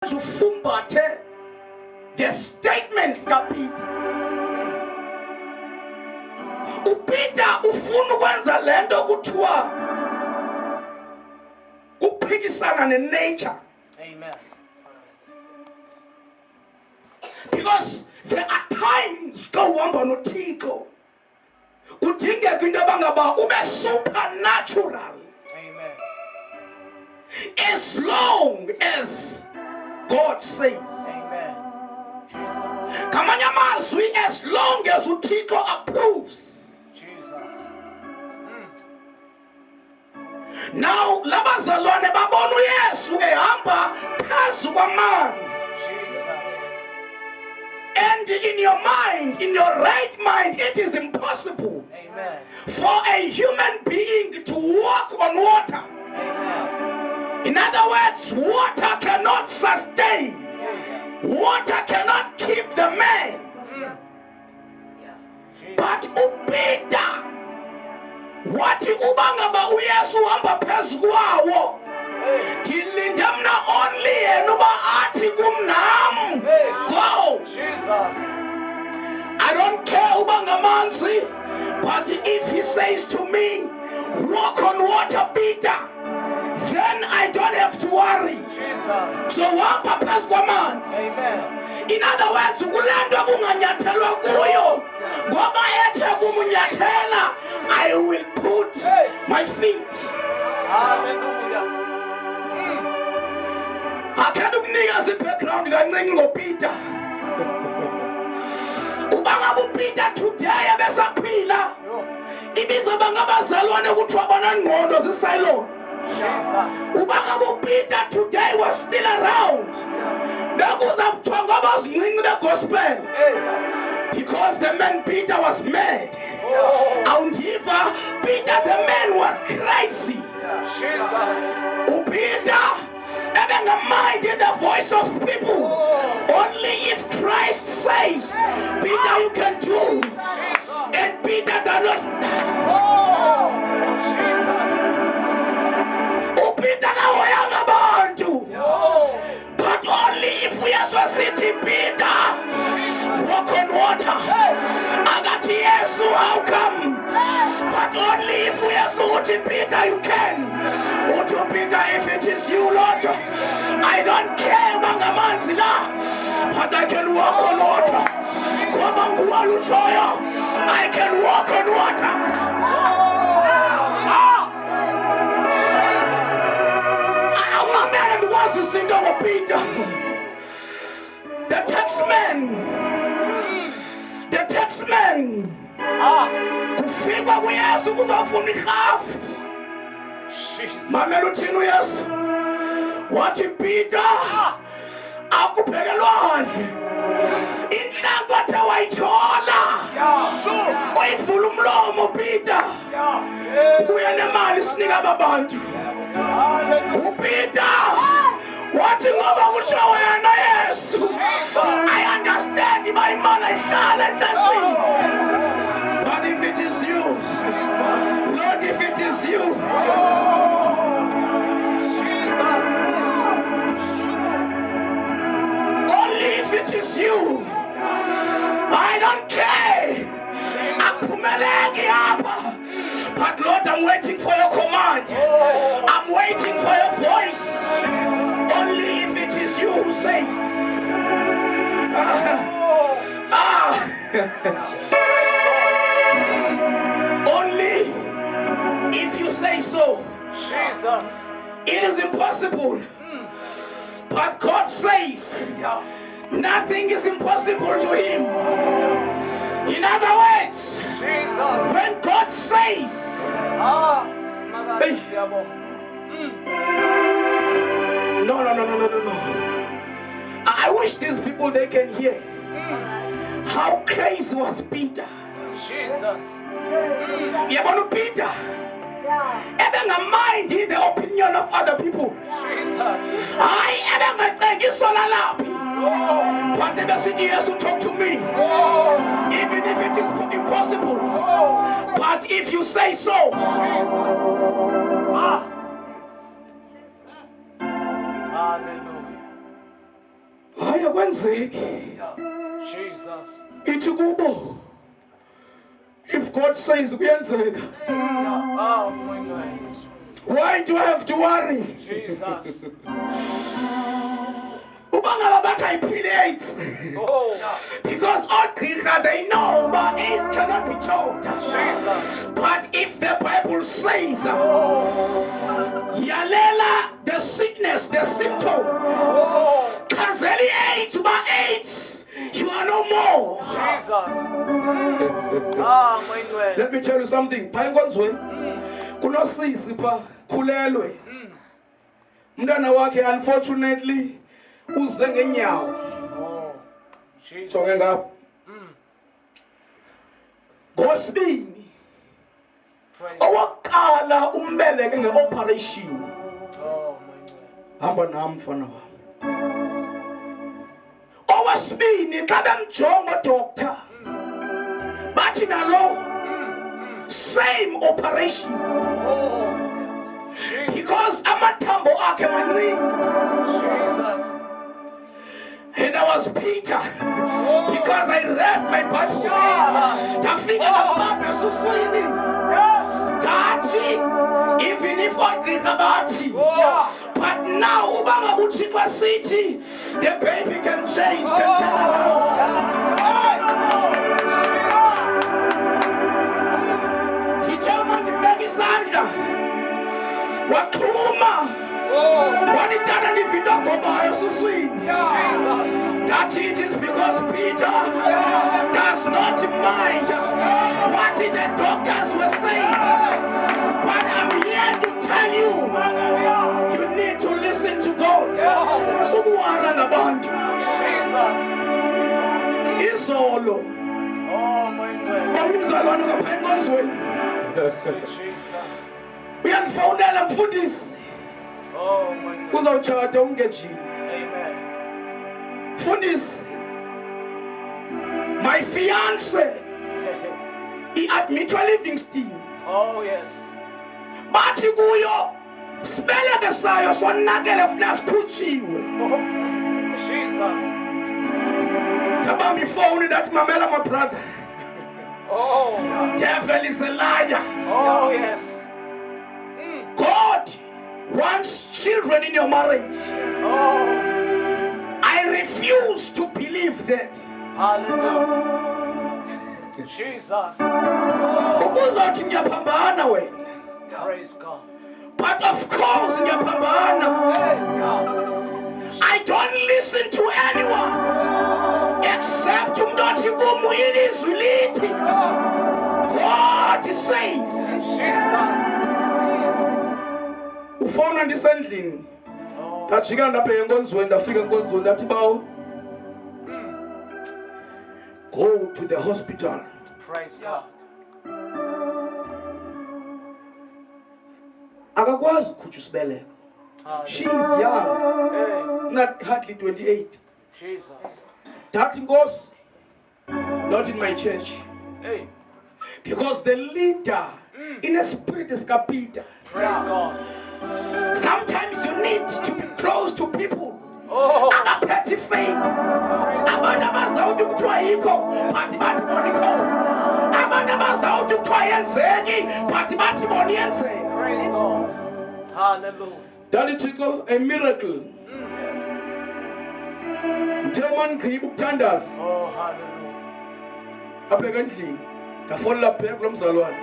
ufumbathe the statements kaPeter. uPeter ufuna ukwenza lento kuthiwa kuphikisana nenature. Amen. Because there are times xa uhamba noThixo kudingeka into abangaba ube supernatural. Amen. As long as God says. Amen. Jesus. Ngamanye amazwi, as long as uThixo approves. Jesus. Now labazalwane babona uYesu ehamba phezu kwamanzi. And in your mind, in your right mind, it is impossible. Amen. For a human being to walk on water. Amen. In other words, water cannot sustain. Water cannot keep the man. But uPeter wathi ubangaba uYesu hamba phezu kwawo dilinde mna only yena uba athi kumnam go. Jesus. I don't care ubangamanzi, but if he says to me walk on water Peter, then I don't have to worry. Jesus. So hamba phezu kwamanzi. Amen. In other words, kulento kunganyathelwa kuyo ngoba ethe kumunyathela I will put my feet. Hallelujah. Akhanda ukunika background kancinci ngoPeter. Ubangaba uPeter today ebesaphila ibizoba ngabazalwane kuthiwa bona ngqondo zisayilo. Jesus. Ubangaba uPeter today was still around. Bekuza kuthiwa ngabazincinci begospel. Because the man Peter was mad. Undiva Peter the man was crazy. Peter having a mind in the voice of people. Only if Christ says, Peter, you can do. And Peter does not. Peter now abantu. But only if we as a city Peter walk on water. I got yes, how come? But only if we are so Peter you can. Uto Peter, if it is you, Lord, I don't care Mangamanzila, but I can walk on water. I can walk on water. I'm a man who wants to sit over Peter. The taxman. Kufika kuYesu kuzofuna irhafu. Mamela uthini uYesu? Wathi Peter akuphekelwandle. Inhlanzi athe wayithola. Uyivula umlomo Peter. Ubuya nemali sinika ababantu. uPeter wathi ngoba kusho wena Yesu. I understand imali ihlala enhlanzini. But if it is you, Lord, if it is you, only if it is you, I don't care. Akumeleki hapa. But Lord, I'm waiting for your command. I'm waiting for your voice. Only if it is you who says. Only if you say so. Jesus. It is impossible. But God says nothing is impossible to him. In other words, Jesus. when God says, no. I wish these people they can hear how crazy was Peter. Jesus. Yabona Peter. Ebeng mind the opinion of other people. Jesus. I ebeng ngisola laphi. But ebesithi Yesu talk to me. Even if it is impossible. But if you say so. Hallelujah. akwenzeki Jesus. ithi kubo if God says kuyenzeka. Oh, my God. Why do I have to worry? Jesus. Uba ngaba bathi ayiphile AIDS. Oh, Because oogqirha they know but AIDS cannot be cured. Jesus. But if the Bible says Oh, yalela the sickness, the symptom, oh, khazeli AIDS uba AIDS, you are no more. Jesus. Ah, my God. Let me tell you something. Pha enkonzweni kunosisi pha khulelwe. Umntana wakhe unfortunately uze ngenyawo. Oh, Jesus. Jonge ngapha. Ngosibini Praise. owokuqala umbeleke ngeoperation. Oh, my God. Hamba nami mfana wami. Owesibini xa bemjonga odoctor bathi nalo same operation Oh, Jesus. because amathambo akhe mancinci. Jesus. And I was Peter because I read my Bible. Jesus. Tafika ngambamba esuswini. Tathi even if oogqirha bathi. Oh, But now uba ngabe uThixo sithi the baby can change, can turn around. Teacher mandibeka isandla. Waxhuma. Wadithatha ndivindo gobayo esuswini. Jesus. That it is because Peter does not mind what the doctors were saying. But I'm here to tell you, you need to listen to God. Sukuwara nabantu. Jesus. Izolo, Oh, my God. umzalwane ngapha enkonzweni. Jesus. Uyangifowunela mfundisi. Oh, my God. Uzawutshata ungejile. Amen. Mfundisi. My fiance, i-admitwa Livingston. Oh, yes. Bathi kuyo sibeleke sayo sonakele funa sikhutshiwe. Oh, Jesus. Ndabamba ifowuni ndathi mamela my brother. Oh, Devil is a liar. oh, yes. God wants children in your marriage. Oh, I refuse to believe that. hallelujah. Jesus. Ukuzothi ngiyaphambana wena. Praise God. But of course ngiyaphambana. Hey, God. I don't listen to anyone except umuntu othi kumu ilizwi lithi. God says. Jesus. Ufona ndisendlini. Oh, Ndajika ndapha enkonzweni ndafika enkonzweni ndathi bawo go to the hospital. praise God. Akakwazi ukukhutha isibeleko. She is young, Hey, not hardly 28. Jesus. Ndathi Nkosi, not in my church. Hey, Because the leader in a spirit is Peter. praise God. Sometimes you need to be close to people. Oh, Abaphethe faith. Abantu abazawuthi kuthiwa yikho, bathi bathi bona ikho. Abantu abazawuthi kuthiwa yenzeki, bathi bathi bona iyenzeka. praise God. Hallelujah. Daddy Thixo, a miracle. Ngithe uma ngigqiba ukuthandaza Oh, hallelujah. apha endlini ndafonela phe kulo mzalwane.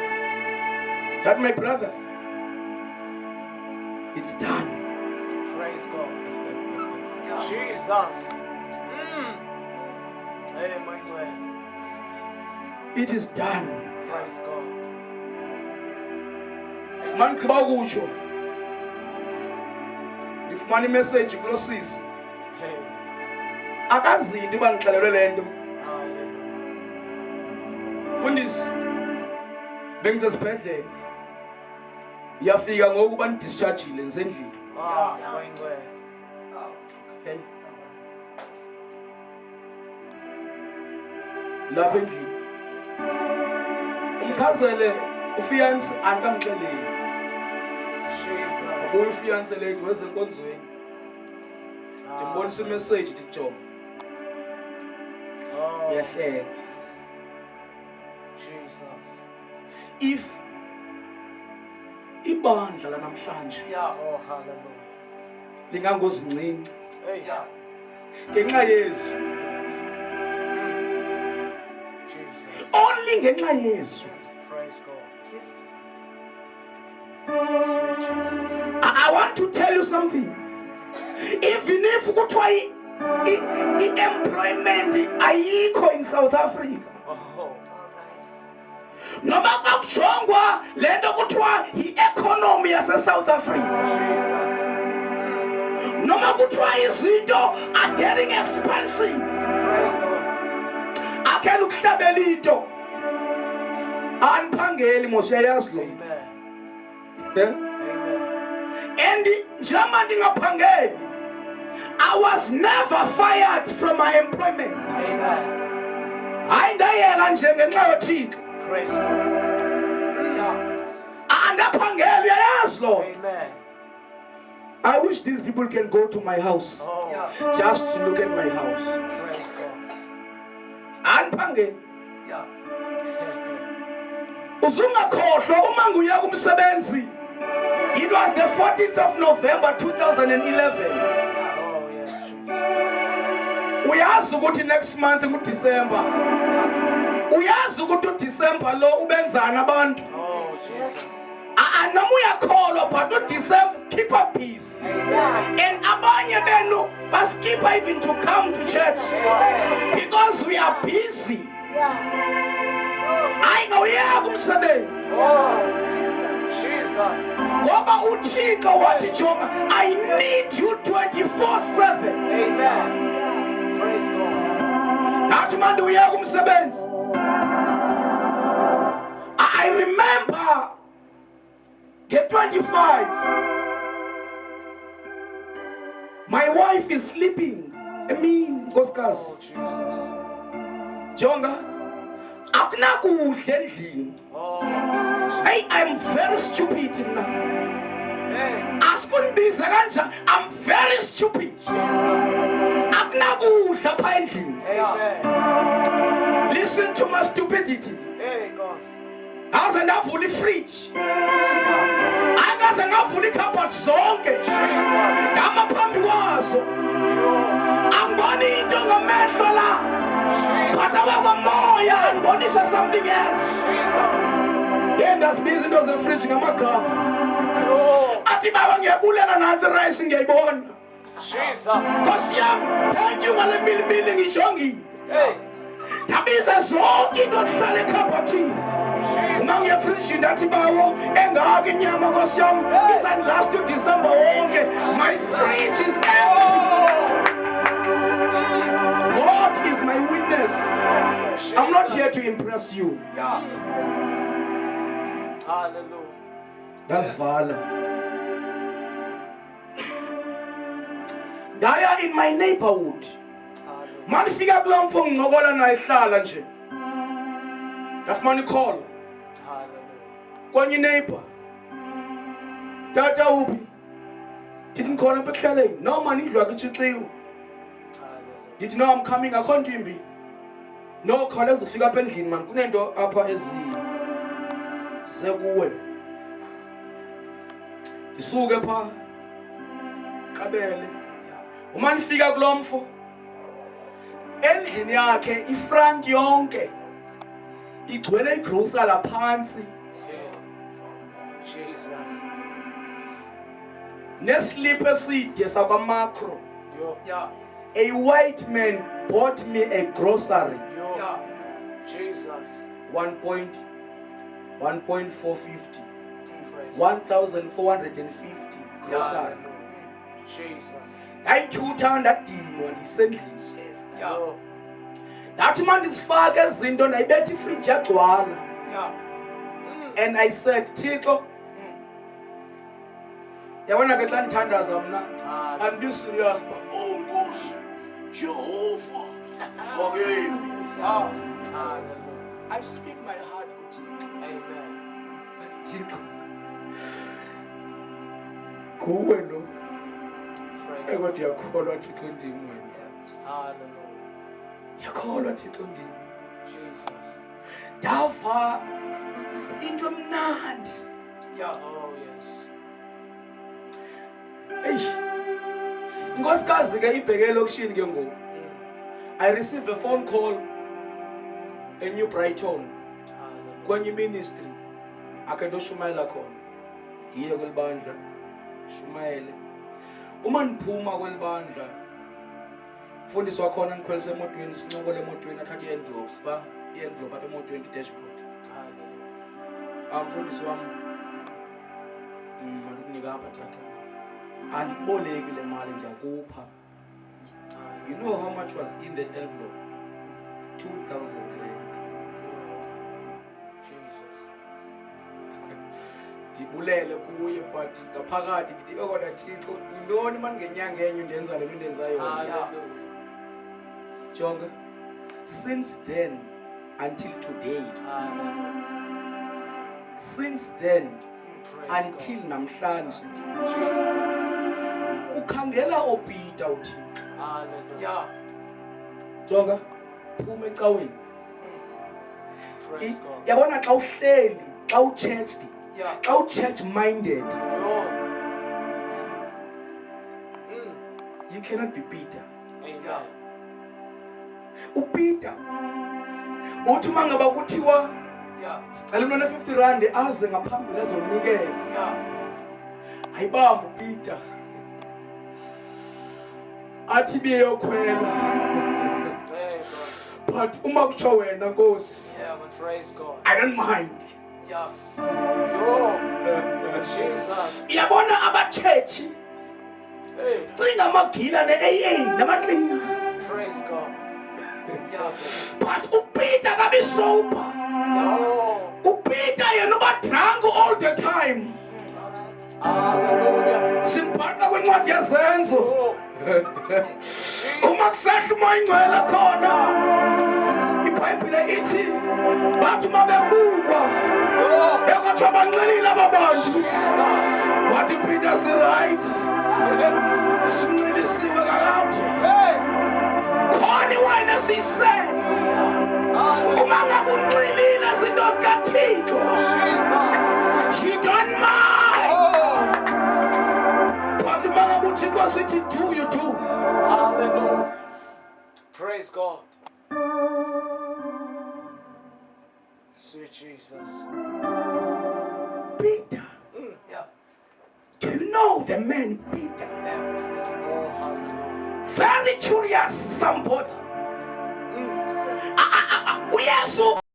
That my brother, it's done. Praise God. Jesus. Hey, my God. It is done. Praise God. Mandigqiba ukutsho ndifumana imessage kulo sisi. Hey, Akazinto uba ngixelelwe le nto. hallelujah. Mfundisi, bengisesibhedlela. Ngiyafika ngoku uba ndidischargeile ngisendlini. Oh, my God. Okay. Lapha endlini. Umchazele ufiance ankamxeleli. Jesus. Ubuye ufiance lethu wezenkonzweni. Ndimbonisa imessage ndijonga. uyahleka. Jesus. If ibandla lanamhlanje Oh, hallelujah. lingangozincinci Hey. ngenxa yezu, Jesus. only ngenxa yezu. Praise God. Sweet Jesus. I want to tell you something. Even if kuthiwa i-employment ayikho in South Africa, Oh. noma kakujongwa lento kuthiwa i-economy yase-South Africa, Jesus. noma kuthiwa izinto are getting expensive, Praise God. akhela ukuhlabela into aniphangeli mos, uyayazi lo nto. Amen. Eh? Amen. And njengoba ndingaphangeli, I was never fired from my employment. Amen. Hayi ndayeka nje ngenxa yoThixo. Praise God. Andaphangeli, uyayazi lo. Amen. I wish these people can go to my house Oh. just to look at my house. Praise God. Andiphangeli. Uzungakhohlwa uma nguya kumsebenzi. It was the 14th of November 2011. Oh, yes, Jesus. Uyazi ukuthi next month nguDecember. Uyazi ukuthi uDecember lo ubenzana abantu. Oh, Jesus. Noma uyakholwa but uDecember keep up peace. And abanye benu baskippa even to come to church because we are busy. Hayi ngawuyeka umsebenzi. Oh, Jesus. Ngoba uThixo wathi jonga, I need you 24/7. Amen. Praise God. Nathi manje uyeka umsebenzi. I remember get 25. My wife is sleeping. Nkosikazi. Oh, Jesus. Jonga. Akunakudla endlini. Oh, sweet Hey, I'm very stupid now. Hey, Asikundibiza kanjani. I'm very stupid. Jesus. Akunakudla pha endlini. Amen. Listen to my stupidity. Hey, God. Aze ndavula ifridge. Akaze ngavula ikhabhathi zonke. Jesus. Ngama phambi kwazo. Angiboni into ngamehlo la. Phakathi kwamoya angibonisa something else. Yenda sibiza into zefridge ngamagama. Athi baba ngiyabulela nansi rice ngiyayibona. Jesus. Nkosi yami, thank you ngale milimili ngijongile. Hey, Ndabiza zonke into zisale ekhabhathini. Uma ngiye fridge ndathi bawo engaka inyama Nkosi yami izani last December wonke. My fridge is empty. God is my witness. I'm not here to impress you. hallelujah. That's Vala. Ndaya in my neighborhood. Hallelujah. Manifika kulo mfo ngincokola naye hlala nje. Ndafumana icall Hallelujah. kwenye neighbor. Tata uphi? Ndithi ngikhona apha ekuhlaleni. No man indlu yakhe itshixiwe. Hallelujah. Ndithi no I'm coming akho nto imbi. No khawuleza ufika apha endlini man kunento apha sekuwe. Ndisuke pha Qabele. Uma nifika kulo mfo endlini yakhe ifront yonke igcwele igrocery laphansi Jesus. neslip eside sakwa Macro. Yo. A white man bought me a grocery Yo. Jesus. 1.450 Praise 1,450 grocery. Hallelujah. Jesus. Ndayithutha ndadinwa ndisendlini. Yo. Ndathi uma ndizifaka ezinto ndayibetha ifridge yagcwala. And I said, Thixo, yabona ke xa ndithandaza mna, I'm too serious, but oh Nkosi, Jehovah, okay. Hallelujah. I speak my heart kuThixo. Amen. But Thixo, kuwe lo, Praise ekodwa yakholwa Thixo ndimwe. Hallelujah. Yakholwa Thixo ndim. Jesus. Ndava into emnandi. Yeah. Oh, yes. Eish. Inkosikazi ke ibheke elokishini ke ngoku. I received a phone call in New Brighton Hallelujah. kwenye ministry. Akhe ndoshumayela khona. Ngiye kwelibandla. Shumayele. Uma niphuma kwelibandla, mfundisi wakhona nikhwelisa emotweni, sincokole emotweni athathe i-envelopes ba i-envelope apha emotweni i-dashboard. Hallelujah. Mfundisi wami mandikunika apha tata. Andikuboleki le mali ndiyakupha. You know how much was in that envelope? 2,000 rand. Jesus. Ndibulele kuye but ngaphakathi ndithi kodwa Thixo yintoni manje ngenyanga enye undenza le nto ndenza yona. Hallelujah. Jonga. Since then until today, Hallelujah. since then Praise until namhlanje God. Jesus. ukhangela oPeter uthixo. Hallelujah. Jonga phuma ecaweni. Praise God. Yabona xa uhleli, xa uchurched, Yeah. xa uchurch minded, Lord. you cannot be Peter. Amen. uPeter uthi mangaba kuthiwa Yeah. sicela umntwana 50 rand aze ngaphambili ezomnikela. Yeah. Ayibamba uPeter. Athi biyokhwela. Praise God. But uma kutsho wena Nkosi, Yeah, but praise God. I don't mind. Yeah. Lord. Jesus. Yabona abachechi Hey. cinga amagila ne-AA namaqina. Praise God. Yeah. But uPeter kabi sober. No. uPeter yena uba drunk all the time. Hallelujah. Simbhaqa kwincwadi yezenzo. Oh. Uma kusehla umoya ingcwele khona, iBhayibhile ithi bathi uma bebukwa Oh. ekwathi bancelile aba bantu. Jesus. Wathi Peter si-right, sincelisiwe kakade. Hey. Khona iwayini esiyisele. Hallelujah. Uma ngabe unxilile izinto zikaThixo, Jesus. she don't mind. Oh. But uma ngabe uThixo sithi do, you do. Hallelujah. Praise God. Sweet Jesus. Peter, Yeah. do you know the man Peter? Oh, hallelujah. Very curious somebody. uYesu